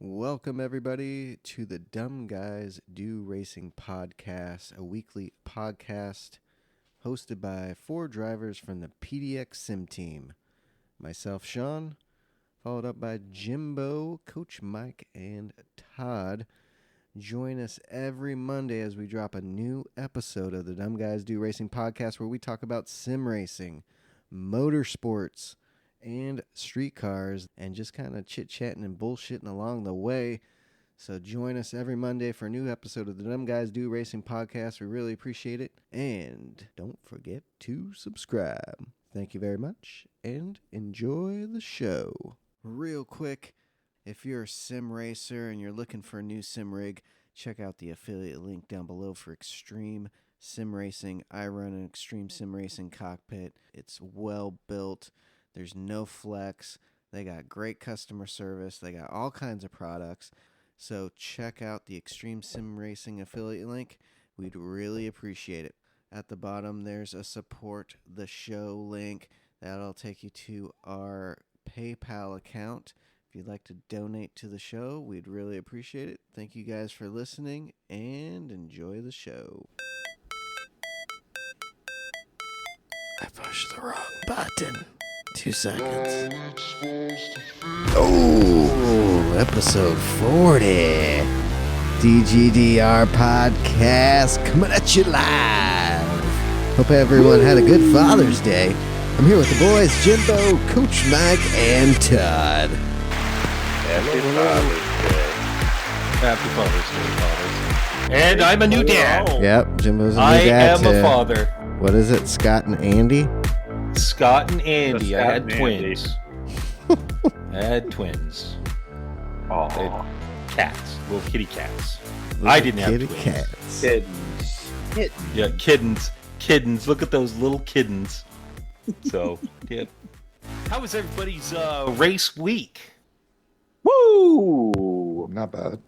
Welcome, everybody, to the Dumb Guys Do Racing podcast, a weekly podcast hosted by four drivers from the PDX Sim team. Myself, Sean, followed up by Jimbo, Coach Mike, and Todd. Join us every Monday as we drop a new episode of the Dumb Guys Do Racing podcast where we talk about sim racing, motorsports, and street cars, and just kind of chit-chatting and bullshitting along the way. So join us every Monday for a new episode of the Dumb Guys Do Racing podcast. We really appreciate it. And don't forget to subscribe. Thank you very much, and enjoy the show. Real quick, if you're a sim racer and you're looking for a new sim rig, check out the affiliate link down below for Extreme Sim Racing. I run an Extreme Sim Racing cockpit. It's well built. There's no flex. They got great customer service. They got all kinds of products. So check out the Extreme Sim Racing affiliate link. We'd really appreciate it. At the bottom, there's a support the show link. That'll take you to our PayPal account. If you'd like to donate to the show, we'd really appreciate it. Thank you guys for listening, and enjoy the show. I pushed the wrong button. 2 seconds. Oh, episode 40. DGDR podcast coming at you live. Hope everyone had a good Father's Day. I'm here with the boys, Jimbo, Coach Mike, and Todd. Happy Father's Day, fathers. And I'm a new dad. Yep, Jimbo's a new I dad am too. a father. What is it, Scott and Andy? Scott and Andy. I Scott had and twins. I had twins. They had cats, little kitty cats. I didn't have Kitty twins. cats. Kittens. Yeah, kittens. Kittens. Look at those little kittens. So, yeah. How was everybody's race week? Woo! Not bad.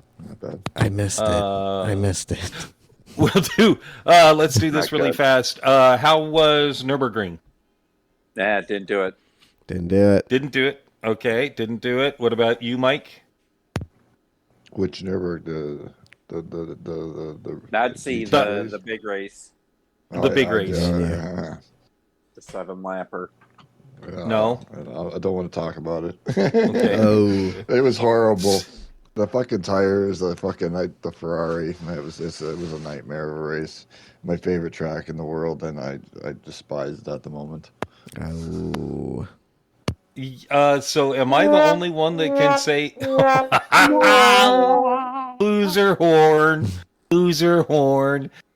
I missed it. I missed it. Let's do this Not really good. fast. How was Nürburgring? Nah, didn't do it. Didn't do it. Didn't do it. Okay, didn't do it. What about you, Mike? Which never the Not see the big race, The big race. Yeah. the 7-lapper. No. I don't want to talk about it. Okay. Oh, It was horrible. The fucking tires, the Ferrari. It was a nightmare of a race. My favorite track in the world, and I despised it at the moment. oh. So am I the only one that can say loser horn?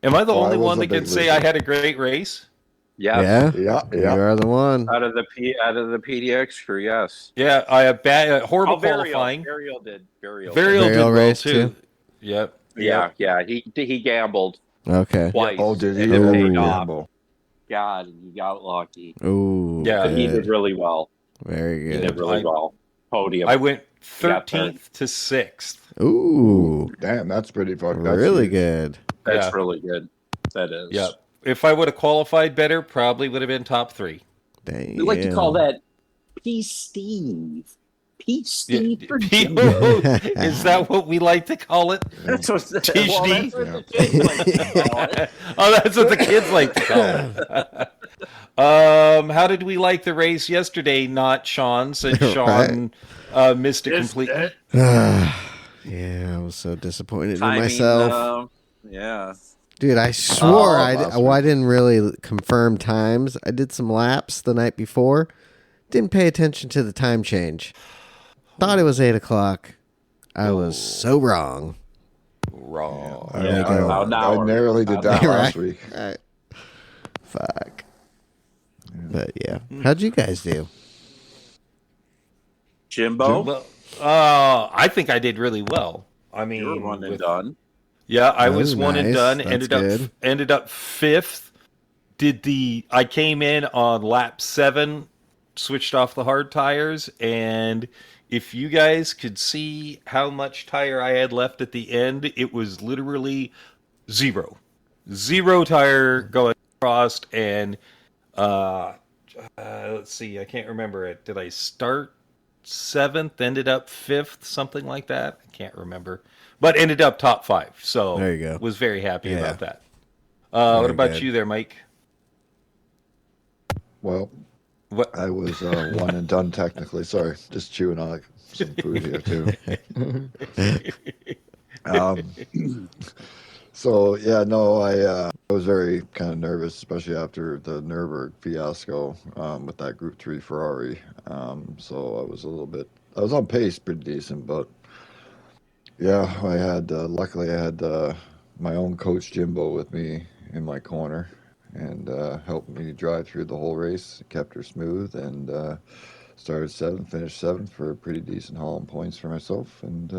Am I the Well, I only was one a that can big say loser. I had a great race? Yeah. Yeah? You Yeah. are the one. Out of the PDX crew, yes. Yeah, I have bad, horrible Burial. qualifying. Burial did. Burial. Varial did Burial well race, too. too? Yep. Yeah. He gambled Okay. twice. Oh, did he? and Oh, it paid yeah. off. Gamble. God, he got lucky. Oh, Yeah. But he good. did really well. Very He good. did really well. Podium. I went got 13th to 6th. Ooh, Damn, that's pretty fucked. really good. That's Yeah. really good. That is. Yep. If I would have qualified better, probably would have been top 3. Damn. We like to call that Peace Steve. Peace Steve for Jimbo. Is that what we like to call it? That's what, the Steve. kids like to call it. Oh, that's what the kids like to call it. How did we like the race yesterday? Not Sean, since Sean missed it completely. Yeah, I was so disappointed in Timing, myself. yeah. Dude, I swore last I didn't really confirm times. I did some laps the night before. Didn't pay attention to the time change. Thought it was 8 o'clock. I was so wrong. Wrong. I Yeah, go, about an I hour. narrowly did that Right. last week. Alright. Fuck. But yeah. How'd you guys do? Jimbo, Well, I think I did really well. I mean, you were one and with- done. yeah, I Oh, was one and nice. done. That's good. Ended up 5th. I came in on lap 7, switched off the hard tires, and if you guys could see how much tire I had left at the end, it was literally 0 tire going across, and let's see, I can't remember it. Did I start 7th, ended up 5th, something like that. I can't remember. But ended up top 5. So There you go. was very happy Yeah. about that. What Very about good. you there, Mike? Well, What? I was one and done technically. Sorry, just chewing on some food here too. So yeah, no, I was very kind of nervous, especially after the Nürburgring fiasco with that Group 3 Ferrari. So I was on pace pretty decent, but yeah, luckily I had my own coach Jimbo with me in my corner and helped me drive through the whole race, kept her smooth, and started 7th, finished 7th for a pretty decent haul in points for myself, and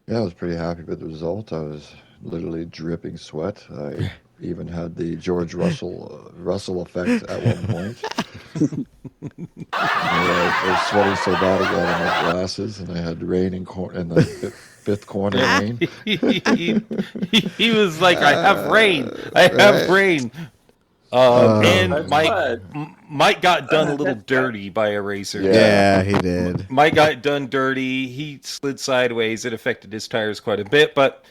yeah, I was pretty happy with the result. I was literally dripping sweat. I even had the George Russell effect at one point. I was sweating so bad I got in my glasses, and I had rain in the fifth corner rain. He was like, I have rain. I have rain. And That's Mike got done a little dirty by a racer. Yeah, he did. Mike got done dirty. He slid sideways. It affected his tires quite a bit, but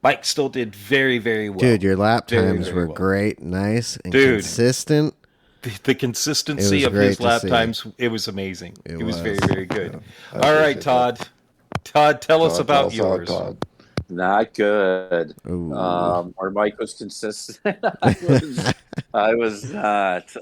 Mike still did very, very well. Dude, your lap Very, times very were well. great, nice, and Dude. consistent. The consistency It was of great his to lap see. times, it was amazing. It was very, was. very good. I All right, appreciate Todd. Todd, tell us Todd, about tell us yours. how, Todd. not good. Ooh. Our Mike was consistent. I was not.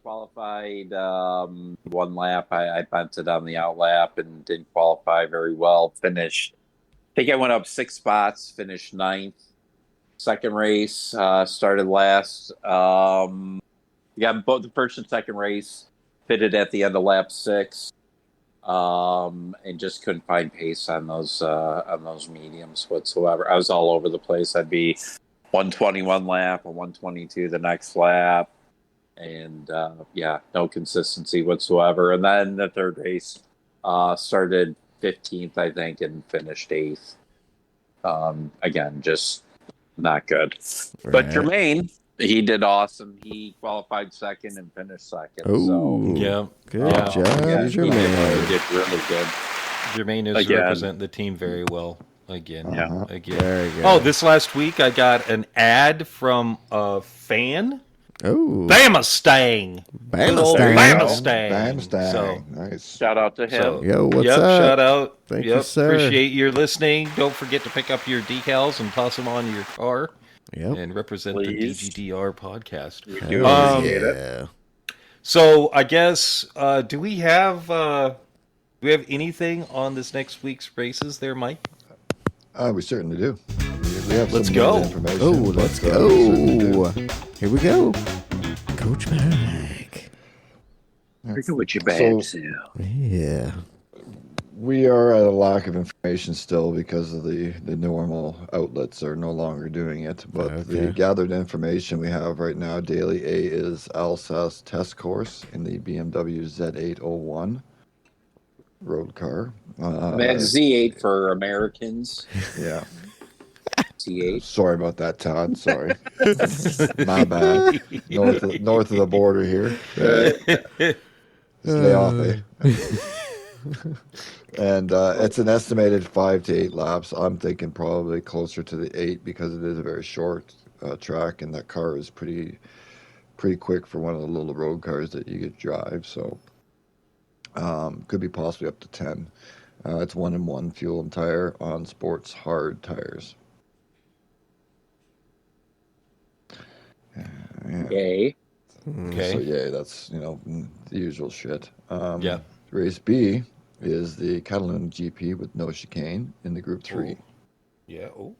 Qualified one lap. I bunted on the out lap and didn't qualify very well. Finished. I think I went up 6 spots. Finished 9th. Second race started last. Got both the first and second race fitted at the end of lap 6. And just couldn't find pace on those mediums whatsoever. I was all over the place. I'd be 121 lap or 122 the next lap, and no consistency whatsoever. And then the third race started 15th, I think, and finished 8th. Again, just not good. But Right. Jermaine, he did awesome. He qualified second and finished second. Ooh. So Yeah. Good Yeah. job, yeah, he Jermaine. did really good. Jermaine is Again. representing the team very well. Again. Uh-huh. Again. Very good. Oh, this last week I got an ad from a fan. Ooh. Bamastang. Good old Bamastang. Bamastang. Bamstang. So, Nice. Shout out to him. so Yo, what's yep, up? shout out. Thank yep, you, sir. Appreciate your listening. Don't forget to pick up your decals and toss them on your car Yep. and represent Please. the DGDR podcast. We do Hell appreciate it. yeah. So I guess do we have anything on this next week's races there, Mike? We certainly do. We have Let's some go. limited information. Oh, let's but, we certainly do. go. Here we go. Coach Mike. Forget what you So- Yeah. We are at a lack of information still because of the normal outlets are no longer doing it. But Okay. the gathered information we have right now, daily A is Alsace test course in the BMW Z801 road car. That's Z8 for Americans. Yeah. Z8. Sorry about that, Todd. Sorry. My bad. North of the border here. Stay off, eh? And it's an estimated 5 to 8 laps. I'm thinking probably closer to the 8 because it is a very short track, and that car is pretty quick for one of the little road cars that you get to drive. So could be possibly up to 10. It's 1-in-1 fuel and tire on sports hard tires. Yeah. Yay. Okay. So yeah, that's the usual shit. Yeah. Race B is the Catalan GP with no chicane in the Group 3 Yeah. Oh.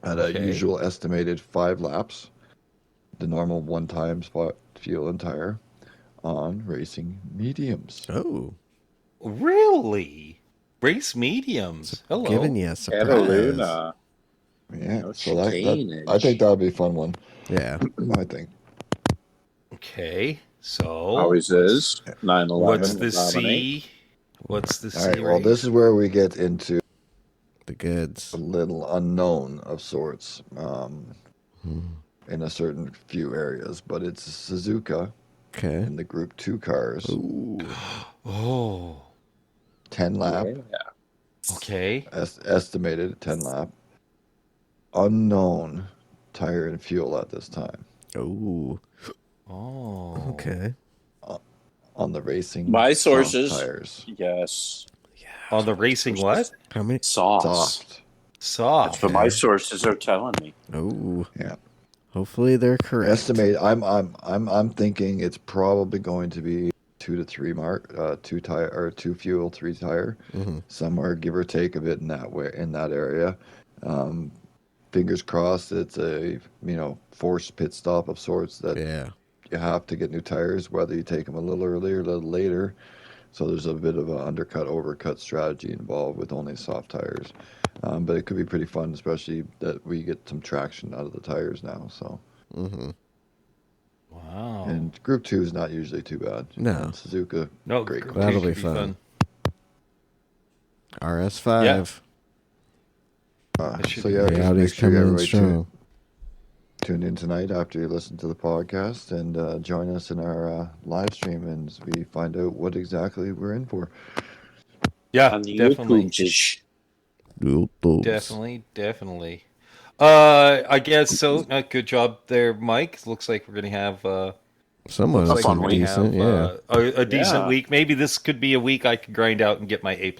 at Okay. a usual estimated 5 laps. The normal 1 time spot fuel and tire on racing mediums. Oh. Really? Race mediums. Hello. Giving you a surprise. Cataluna. Yeah, No so I chicanage. think that would be a fun one. Yeah. I think. Okay. So Always is. 9/11. what's the will dominate. C? What's the All C? right. Well, race? this is where we get into The goods. a little unknown of sorts. in a certain few areas, but it's Suzuka Okay. in the Group 2 cars. Ooh. Oh. 10 lap, Okay. estimated 10 lap. Unknown tire and fuel at this time. Ooh. Oh. Okay. On the racing My soft sources, tires. yes. On the racing what? How many? Sauce. Soft. That's Soft. what my sources are telling me. Ooh. Yeah. Hopefully they're correct. Estimate. I'm thinking it's probably going to be 2 to 3 mark. 2 fuel, 3 tire. Mm-hmm. Somewhere, give or take a bit in that area. Fingers crossed. It's a forced pit stop of sorts that you have to get new tires, whether you take them a little earlier, a little later. So there's a bit of an undercut, overcut strategy involved with only soft tires. But it could be pretty fun, especially that we get some traction out of the tires now. So. Mm-hmm. Wow. And Group 2 is not usually too bad. No. Suzuka, No, great Group car. That'll two be should fun. RS5. Yeah. That should So be yeah, great. just Audi's make sure coming in everybody strong. tune in tonight after you listen to the podcast and join us in our live stream as we find out what exactly we're in for. Yeah, On the definitely. YouTube. Definitely. I guess so. Good job there, Mike. Looks like we're gonna have Someone A fun week. decent, yeah. a decent Yeah. week. Maybe this could be a week I could grind out and get my A+.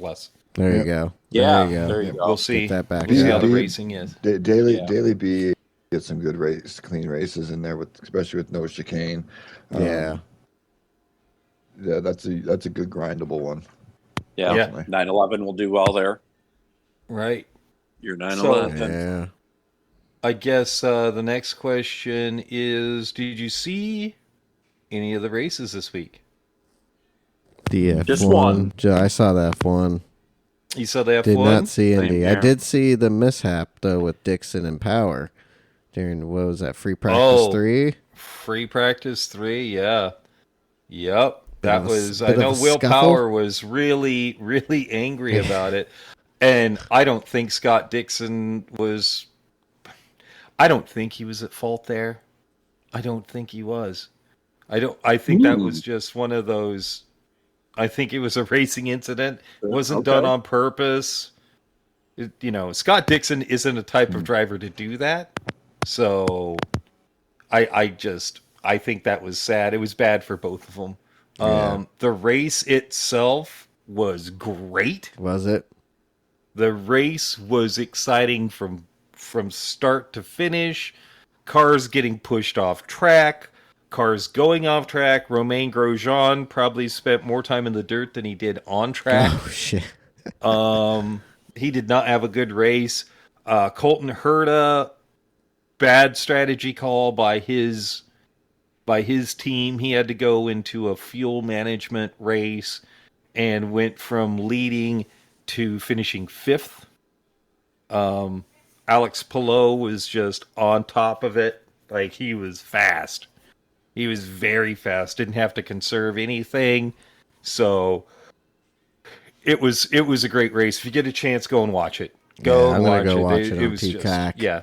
There you Yep. go. Yeah, There you go. there you go. We'll see. Get that back We'll see out. how the B- racing is. Daily Yeah. Daily B get some good clean races in there, especially with no chicane. Yeah. Yeah, that's a good grindable one. Yeah. Definitely. 911 will do well there. Right. Your 911. Yeah. I guess the next question is: did you see any of the races this week? The F1. Just one. I saw the F1. You saw the F1? Did not see Same Indy. I here. did see the mishap, though, with Dixon and Power during, what was that, free practice 3? Free practice 3, yeah. Yep. That Bit of a- was, I bit of know a Will scuffle? Power was really, really angry about it. And I don't think Scott Dixon was, I don't think he was at fault there. I don't think he was. I think that was just one of those, I think it was a racing incident. It wasn't done on purpose. Scott Dixon isn't a type of driver to do that. So I think that was sad. It was bad for both of them. Yeah. The race itself was great. Was it? The race was exciting from start to finish. Cars getting pushed off track. Cars going off track. Romain Grosjean probably spent more time in the dirt than he did on track. Oh, shit. He did not have a good race. Colton Herta, bad strategy call by his team. He had to go into a fuel management race and went from leading to finishing 5th. Alex Palou was just on top of it. Like, he was fast. He was very fast. Didn't have to conserve anything. So it was a great race. If you get a chance, go and watch it. I'm watch gonna go it. watch it on was Peacock. yeah.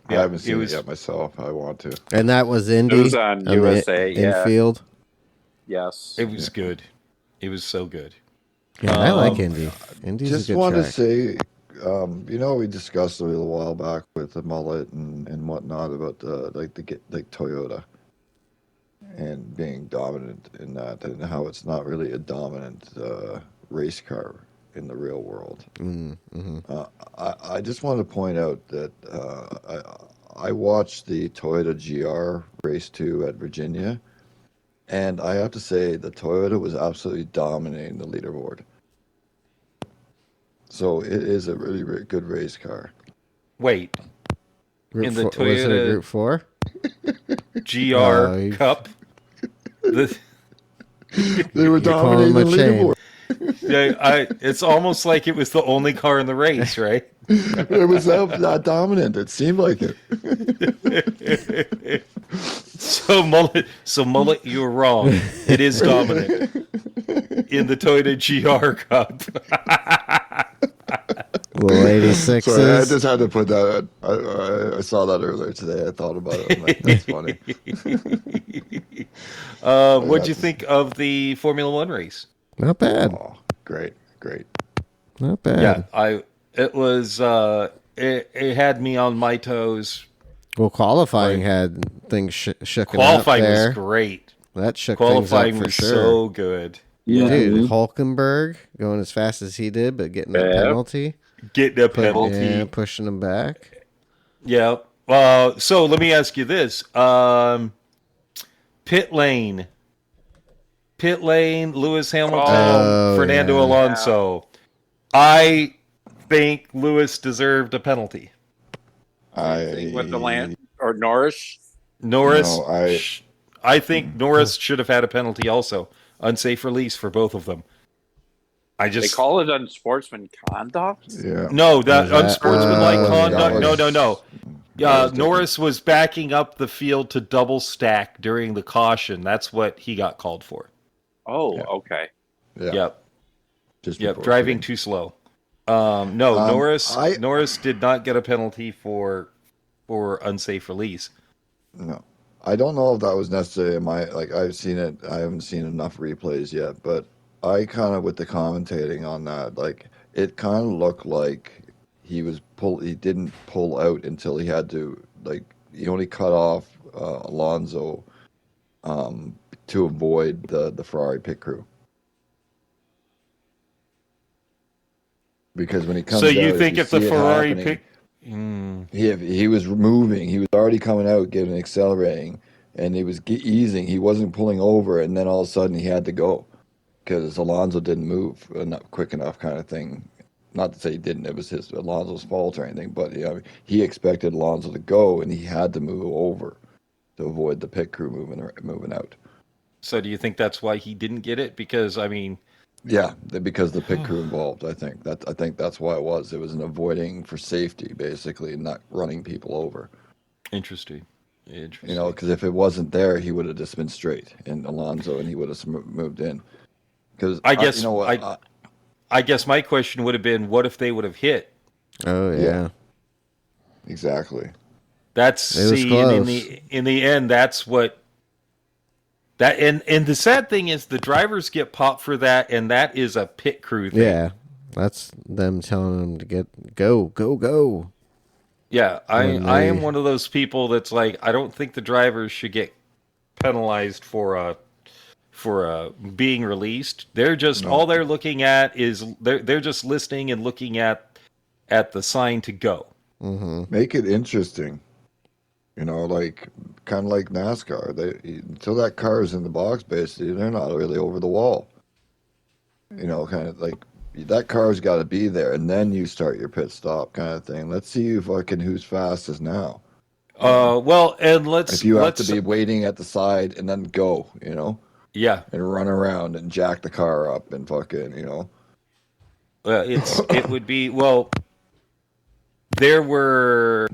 I haven't seen it yet myself. I want to. And that was Indy? It was on the USA, yeah. Infield? Yes. It was good. It was so good. Yeah, I like Indy. Indy's Just a good want track. to say, we discussed a little while back with the mullet and whatnot about Toyota and being dominant in that, and how it's not really a dominant race car in the real world. Mm-hmm. I just want to point out that I watched the Toyota GR race 2 at Virginia, and I have to say the Toyota was absolutely dominating the leaderboard. So it is a really, really good race car. Wait, Group in the four, was it a Toyota- Group 4? GR Cup. They were dominating the calling my chain. leaderboard. It's almost like it was the only car in the race, right? It was that dominant. It seemed like it. So mullet, you're wrong. It is dominant in the Toyota GR Cup. Little 86s. Sorry, I just had to put that. I saw that earlier today. I thought about it. I'm like, that's funny. What'd you think of the Formula One race? Not bad. Oh, great. Not bad. Yeah, it was it had me on my toes. Well, qualifying Like, had things shooken up qualifying there. was great. That shook Qualifying things up for was sure. so good. Yeah. Dude, Hulkenberg going as fast as he did, but getting that Yeah. penalty. Getting a penalty. Yeah, pushing him back. Yeah. So let me ask you this. Pit lane. Lewis Hamilton, Fernando Alonso. I think Lewis deserved a penalty. With the land or Norris. Norris, No, I think Norris should have had a penalty also. Unsafe release for both of them. They call it unsportsman conduct. Yeah. No, that Was that- unsportsmanlike that conduct. was- No. that was Norris was backing up the field to double stack during the caution. That's what he got called for. Oh, Yeah. okay. Yeah. Yep. Just Yep. before Driving hitting. too slow. Norris I- Norris did not get a penalty for unsafe release. No, I don't know if that was necessarily I've seen it. I haven't seen enough replays yet, but I kind of with the commentating on that, like it kind of looked like he didn't pull out until he had to, like he only cut off Alonso to avoid the Ferrari pit crew. Because when he comes So out, you think if the see it Ferrari happening, pick he was moving. He was already coming out, getting accelerating, and he was easing. He wasn't pulling over, and then all of a sudden he had to go because Alonso didn't move enough, quick enough, kind of thing. Not to say he didn't; it was Alonso's fault or anything. But he expected Alonso to go, and he had to move over to avoid the pit crew moving out. So do you think that's why he didn't get it? Because I mean, Yeah, because the pit crew involved. I think that's why it was. It was an avoiding for safety, basically, not running people over. interesting. Because if it wasn't there, he would have just been straight in Alonso, and he would have moved in. Because I guess you know what? I guess my question would have been, what if they would have hit? Oh yeah. Yeah. Exactly. That's It was see, close. and in the end, that's what that and the sad thing is the drivers get popped for that, and that is a pit crew thing. Yeah. That's them telling them to go. Yeah, When I they- am one of those people that's like, I don't think the drivers should get penalized for being released. They're just No. all they're looking at is they're just listening and looking at the sign to go. Mm-hmm. Make it interesting. Like kind of like NASCAR. Until that car is in the box, basically, they're not really over the wall. Kind of like that car's got to be there, and then you start your pit stop, kind of thing. Let's see who's fastest now. Well, and If you have to be waiting at the side and then go, yeah, and run around and jack the car up and fucking, it would be well. There were,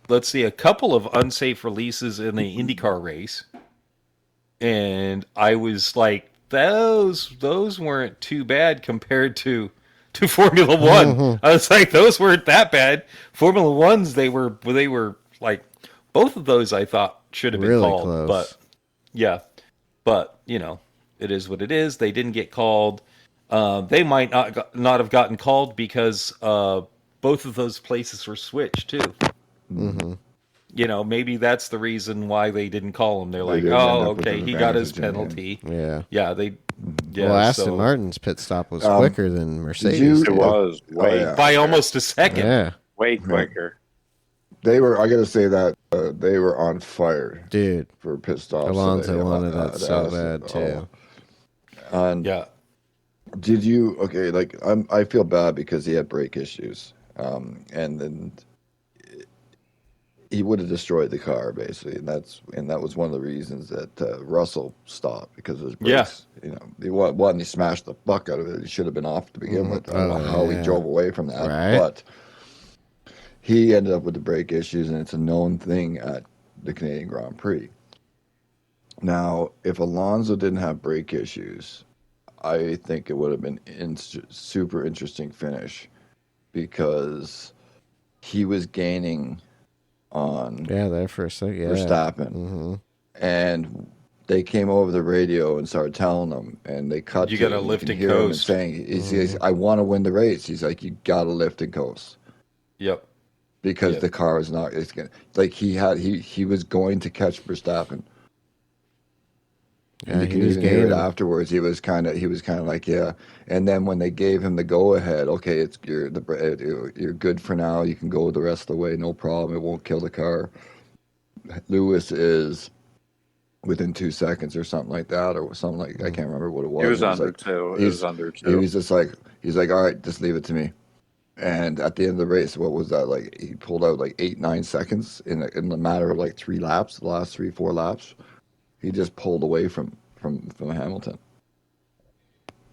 let's see, a couple of unsafe releases in the IndyCar race, and I was like, those weren't too bad compared to Formula One. Mhm. I was like, those weren't that bad. Formula Ones, they were like, both of those I thought should have been Really called, close. but yeah, but it is what it is. They didn't get called. They might not have gotten called because both of those places were switched too. Mm-hmm. Maybe that's the reason why they didn't call him. They're They like, didn't end oh, up with okay, an he got his advantage in the end. penalty. Yeah. Yeah, yeah. Well, Aston so Martin's pit stop was Um, quicker than Mercedes. you- It did. was way yeah. by almost a second. Yeah, way quicker. They were. I got to say that they were on fire dude. for pit stops. Alonso today. wanted that so Aston- bad too. And Yeah. did you? Okay, like I feel bad because he had brake issues, and then he would have destroyed the car basically, and that was one of the reasons that Russell stopped because of his brakes. He smashed the fuck out of it. He should have been off to begin with. I don't know how he drove away from that, Right. but he ended up with the brake issues, and it's a known thing at the Canadian Grand Prix. Now, if Alonso didn't have brake issues, I think it would have been super interesting finish because he was gaining on there for a second. Yeah. Verstappen. Mm-hmm. And they came over the radio and started telling him, and they cut You to gotta him, lift can and hear him coast. saying, I want to win the race. He's like, you got to lift and coast. Yep. Because Yep. the car is not, it's gonna, like he was going to catch Verstappen. And Yeah, you he can was even hear it gaining. afterwards. He was kind of like, yeah. And then when they gave him the go ahead, okay, you're good for now. You can go the rest of the way, no problem. It won't kill the car. Lewis is within 2 seconds or something like that, or something like I can't remember what it was. It was It under like, two. It was under He two. was just like, he's like, all right, just leave it to me. And at the end of the race, what was that like? He pulled out like 8-9 seconds in the matter of like 3 laps, the last 3-4 laps. He just pulled away from Hamilton.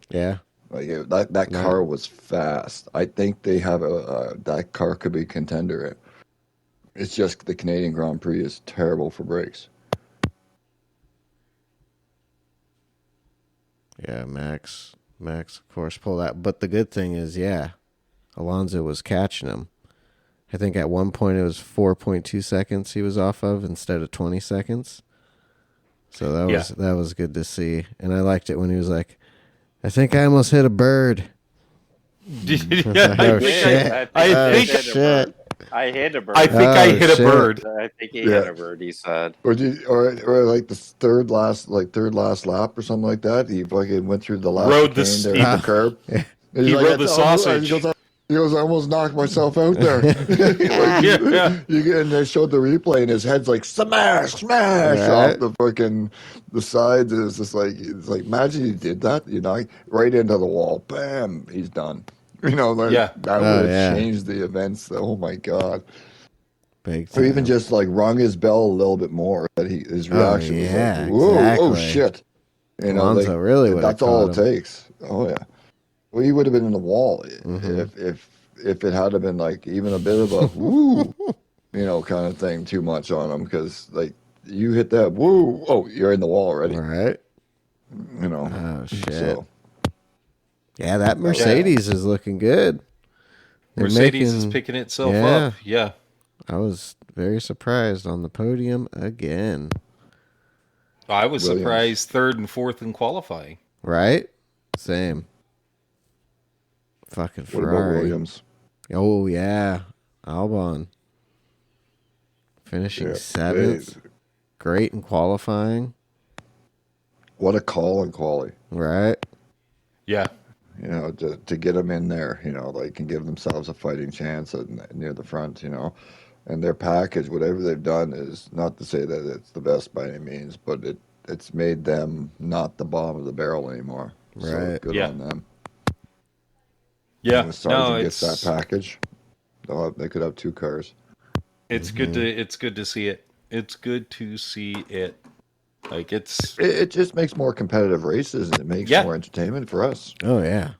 Yeah. Like that car was fast. I think they have that car could be a contender. It's just the Canadian Grand Prix is terrible for brakes. Yeah, Max, of course, pulled out. But the good thing is, Alonso was catching him. I think at one point it was 4.2 seconds he was off of instead of 20 seconds. So that was good to see. And I liked it when he was like, I think I almost hit a bird. I shit. think I hit a bird. I think I hit shit. a bird. I think he hit a bird. He said. Or like the third last lap or something like that. He fucking went through the last Rode the chicane there at the curb. He rode the sausage. He goes, I almost knocked myself out there. And they showed the replay, and his head's like smash off the fucking the sides. And it's just like imagine he did that, right into the wall. Bam, he's done. That would have changed the events. Oh my god. Big Or even time. just like rung his bell a little bit more. That his reaction was like, whoa, exactly. oh shit. Alonso really would have that's all it caught him. takes. Oh yeah. Well, he would have been in the wall Mm-hmm. if it had been like even a bit of a woo, kind of thing too much on him, because like you hit that woo, oh, you're in the wall already. All right. Oh shit. So, yeah, that Mercedes is looking good. Mercedes is picking itself up. Yeah. I was very surprised on the podium again. I was Williams. surprised 3rd and 4th in qualifying. Right? Same. Fucking what about Ferrari. Williams? Oh, yeah. Albon. Finishing 7th. Great in qualifying. What a call in quali. Right? Yeah. To get them in there, like, and give themselves a fighting chance near the front, and their package, whatever they've done, is not to say that it's the best by any means, but it's made them not the bottom of the barrel anymore. Right. So good on them. Yeah. When Sargent gets that package, they could have 2 cars. It's good to see it. It's good to see it. Like it just makes more competitive races, and it makes more entertainment for us. Oh, yeah.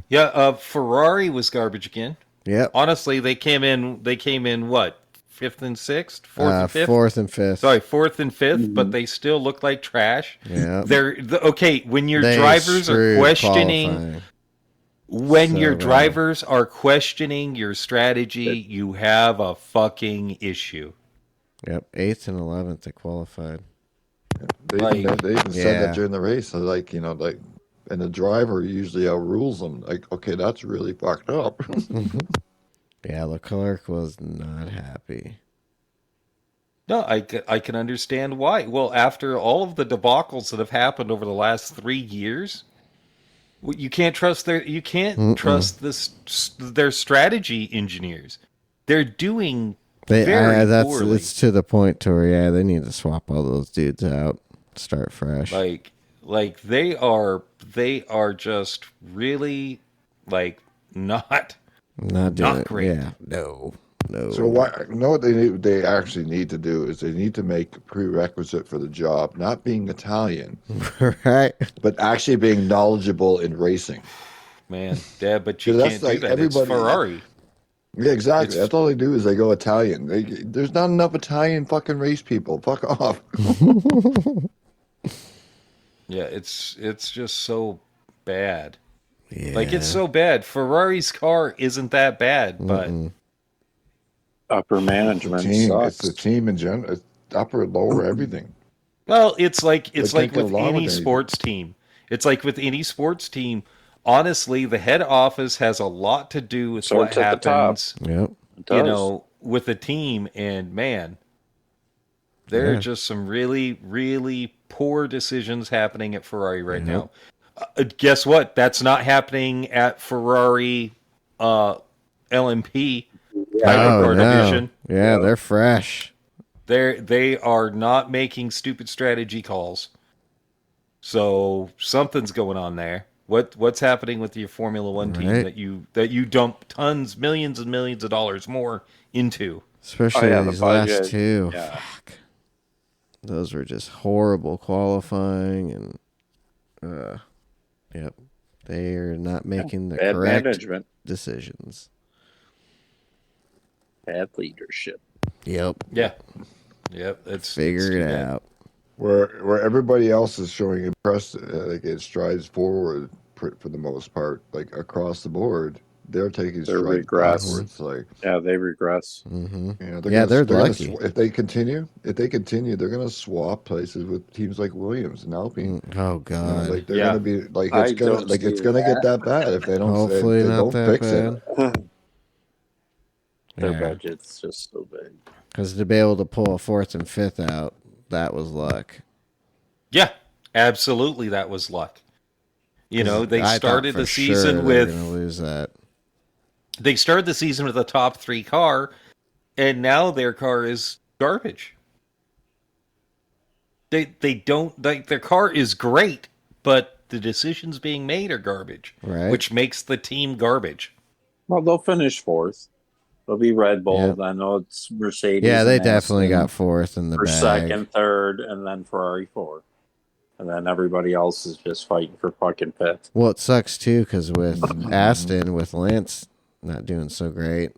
Yeah, Ferrari was garbage again. Yep. Honestly, they came in what? 5th and 6th? 4th and 5th? 4th and 5th. Sorry, 4th and 5th, but they still look like trash. Yeah. Okay, when your drivers are questioning drivers are questioning your strategy, you have a fucking issue. Yep, 8th and 11th they qualified. They even said that during the race. And the driver usually outrules them. Like, okay, that's really fucked up. Yeah, Leclerc was not happy. No, I can understand why. Well, after all of the debacles that have happened over the last 3 years, you can't trust their strategy engineers. They're doing very poorly. It's to the point to where they need to swap all those dudes out, start fresh. Like they are just really like not great. Yeah, no. So what they actually need to do is they need to make a prerequisite for the job, not being Italian, right? But actually being knowledgeable in racing. Man, yeah, but you can't do that. It's Ferrari. Yeah, exactly. That's all they do is they go Italian. There's not enough Italian fucking race people. Fuck off. Yeah, it's just so bad. Yeah. Like, it's so bad. Ferrari's car isn't that bad, but Upper It's the management team. It's the sucks. team in general. It's upper, lower, everything. well, it's like They can't get with along any with anything. sports team. It's like with any sports team. Honestly, the head office has a lot to do with what Starts at the top. happens, Yep. It does. with the team. And man, there are Yeah. just some really, really poor decisions happening at Ferrari right Yep. now. Guess what? That's not happening at Ferrari LMP hypercar division. Yeah, they're fresh. They are not making stupid strategy calls. So something's going on there. What's happening with your Formula One team Right. that you dump tons, millions and millions of dollars more into? Especially the these last budget. two. Yeah. Fuck. Those were just horrible qualifying and yep. They are not making the Bad correct management. decisions. Bad leadership. Yep. Yeah. Yep. It's Figure too it bad. out. Where everybody else is showing impress, like it strides forward for the most part, like across the board, they're taking They're strides regress. backwards. Like Yeah, they regress. Mm-hmm. you know, They're gonna lucky. if they continue, they're gonna swap places with teams like Williams and Alpine. Oh You know, God. like they're Yeah. gonna be like I it's gonna don't like see it's gonna get that bad if they don't Hopefully if they not don't that fix bad. it. Their Yeah. budget's just so big. Because to be able to pull a fourth and fifth out, that was luck. Yeah. Absolutely, that was luck. They I thought started for the sure season they were with gonna lose that. they started the season with a top 3 car, and now their car is garbage. They don't like their car is great, but the decisions being made are garbage, Right. which makes the team garbage. Well, they'll finish fourth. They'll be Red Bull. Yep. I know it's Mercedes. Yeah, they and definitely Aston got fourth in the for bag. second, third, and then Ferrari fourth. And then everybody else is just fighting for fucking fifth. Well, it sucks too because with Aston, with Lance not doing so great.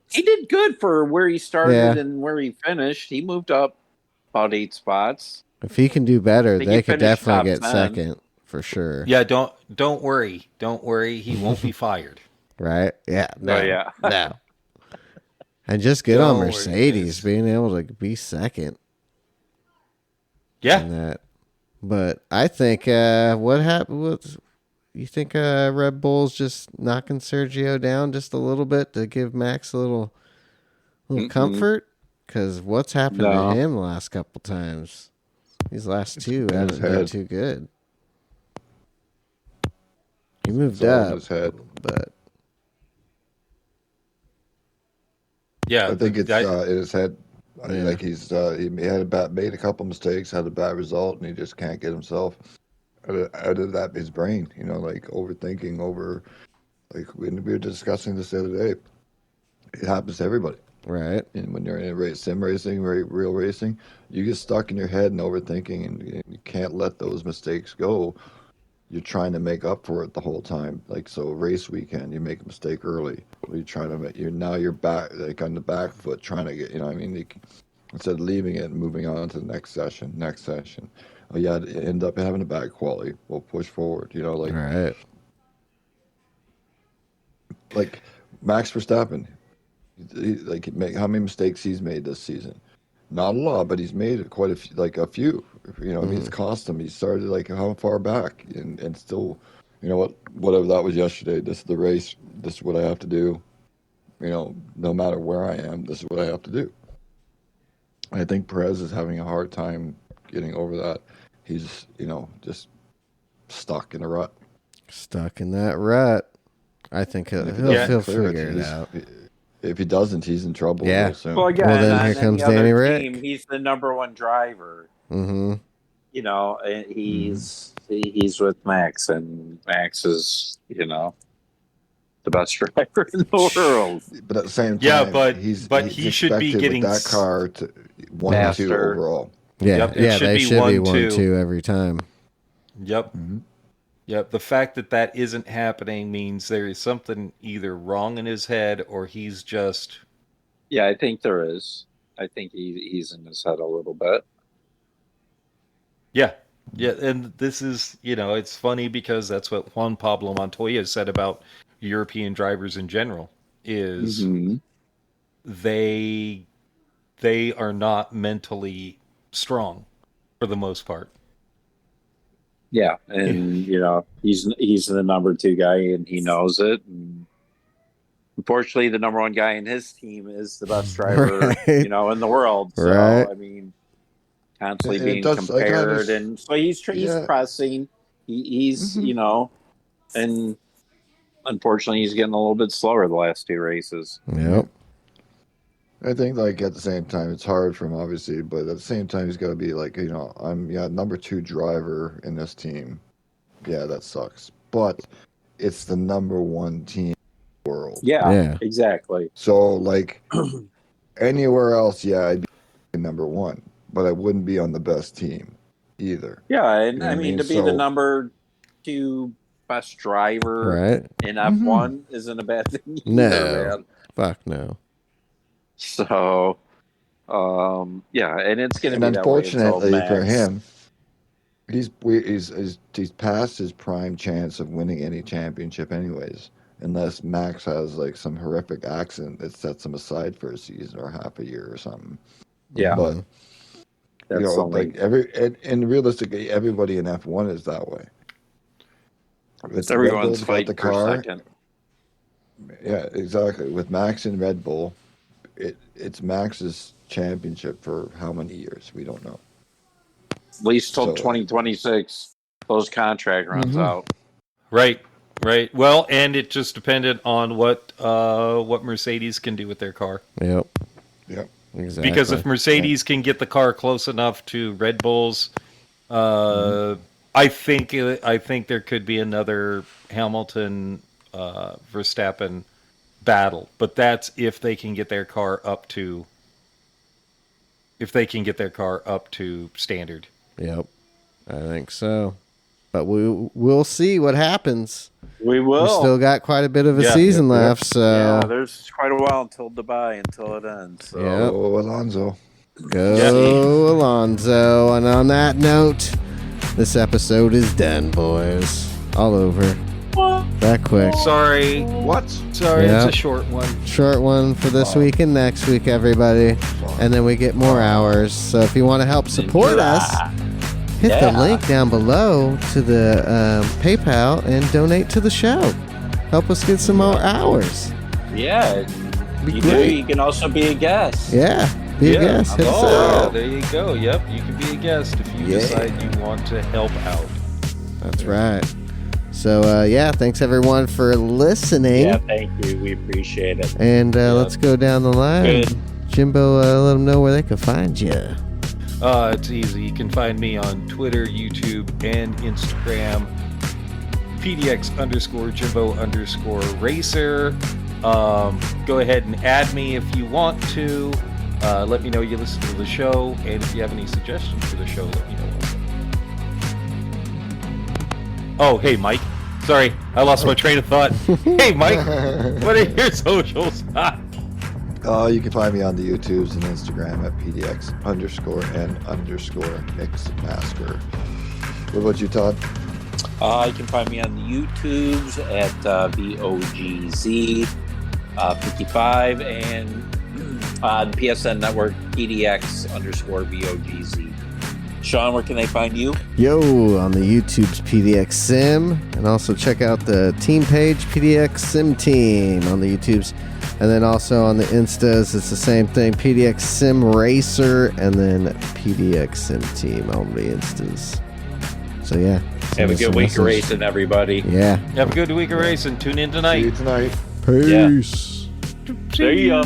He did good for where he started Yeah. and where he finished. He moved up about 8 spots. If he can do better, think they he could finished definitely top get 10. second for sure. Yeah, don't worry. Don't worry, he won't be fired. Right? Yeah. No. Oh, yeah. No. And just get Don't on worry, Mercedes guys. being able to be second Yeah. in that. But I think what happened with you think Red Bull's just knocking Sergio down just a little bit to give Max a little comfort? Because what's happened No. to him the last couple times? These last two in his haven't been head. too good. He moved It's all in up, his head. but Yeah. I think it's in his head. Yeah. Like he had made a couple mistakes, had a bad result, and he just can't get himself out of that his brain. Like overthinking over. Like we were discussing this the other day. It happens to everybody. right. And when you're in sim racing, real racing, you get stuck in your head and overthinking, and you can't let those mistakes go. You're trying to make up for it the whole time. Like so, race weekend, you make a mistake early. You're trying to make you're back like on the back foot, trying to get instead of leaving it and moving on to the next session. Oh yeah, end up having a bad quality. We'll push forward. Right. Like Max Verstappen. How many mistakes he's made this season? Not a lot, but he's made quite a few. It's cost him. He started how far back, and still, whatever that was yesterday. This is the race. This is what I have to do. No matter where I am, this is what I have to do. I think Perez is having a hard time getting over that. He's just stuck in a rut. Stuck in that rut. I think he'll Clear figure it out. If he doesn't, he's in trouble Yeah. real soon. Well, again, Well, then on here comes any Danny other Rick. team, he's the number one driver. Mm-hmm. And he's with Max, and Max is the best driver in the world. But at the same time, Yeah, but he's he should be expected getting with that car to 1 and 2 faster. overall. Yeah, Yep, it yeah, should they be should be 1-2. 1-2 every time. Yep. Yep. The fact that isn't happening means there is something either wrong in his head or he's just. Yeah, I think there is. I think he's in his head a little bit. Yeah. Yeah, and this is, it's funny because that's what Juan Pablo Montoya said about European drivers in general, is they are not mentally strong for the most part. Yeah, and he's the number 2 guy, and he knows it. And unfortunately, the number 1 guy in his team is the best driver, Right. in the world. So Right. I mean, constantly It being does- I kinda compared, just- and so he's Yeah. pressing. He's Mhm. and unfortunately, he's getting a little bit slower the last 2 races. Yep. I think like at the same time it's hard for him obviously, but at the same time he's got to be like, I'm number 2 driver in this team. Yeah, that sucks. But it's the number 1 team in the world. Yeah, exactly. So like anywhere else, yeah, I'd be number 1, but I wouldn't be on the best team either. Yeah, and You know what I I mean, mean? to be the So- number 2 best driver Right. in F1 isn't a bad thing either, No. man. Fuck no. So, yeah, and it's going to And be that way until unfortunately for Max. him, he's past his prime chance of winning any championship anyways, unless Max has like some horrific accident that sets him aside for a season or half a year or something. Yeah, But that's only and realistically, everybody in F1 is that way. With Red everyone's Bull's got fighting the for car. second. Yeah, exactly. With Max and Red Bull, it's Max's championship for how many years? We don't know. At least till So- 2026, those contract runs out. Right. Well, and it just depended on what Mercedes can do with their car. Yep. Yep. Exactly. Because if Mercedes can get the car close enough to Red Bull's, I think there could be another Hamilton Verstappen battle, but that's if they can get their car up to standard. Yep. I think so. But we'll see what happens. We will. We still got quite a bit of a Yeah. season Yep. left, so Yeah, there's quite a while until Dubai, until it ends. So. Yep. Oh, Alonso. go Alonso. And on that note, this episode is done, boys. All over. That quick. Sorry, What? Yeah. it's a short one. Short one for this week and next week, everybody. And then we get more hours. So if you want to help support us, hit the link down below to the PayPal and donate to the show. Help us get some more hours. Yeah, Be you great. do. You can also be a guest. Yeah. Be a guest. Hit us up. There you go. Yep, you can be a guest if you Yeah. decide you want to help out. That's right. So, thanks everyone for listening. Yeah, thank you. We appreciate it. And let's go down the line. Good. Jimbo, let them know where they can find you. It's easy. You can find me on Twitter, YouTube, and Instagram. PDX_Jimbo_Racer. Go ahead and add me if you want to. Let me know you listen to the show, and if you have any suggestions for the show, let me know. Oh, hey, Mike. Sorry, I lost my train of thought. Hey, Mike, what are your socials? You can find me on the YouTubes and Instagram at PDX_N_Mixmaster. What about you, Todd? You can find me on the YouTubes at VOGZ55 and on PSN Network PDX_VOGZ. Sean, where can they find you? Yo, on the YouTube's PDX Sim. And also check out the team page, PDX Sim Team, on the YouTubes. And then also on the Instas, it's the same thing, PDX Sim Racer, and then PDX Sim Team on the Instas. So, yeah. Have a good week of racing, everybody. Yeah. Have a good week of racing. Tune in See tonight. you tonight. Peace. See ya.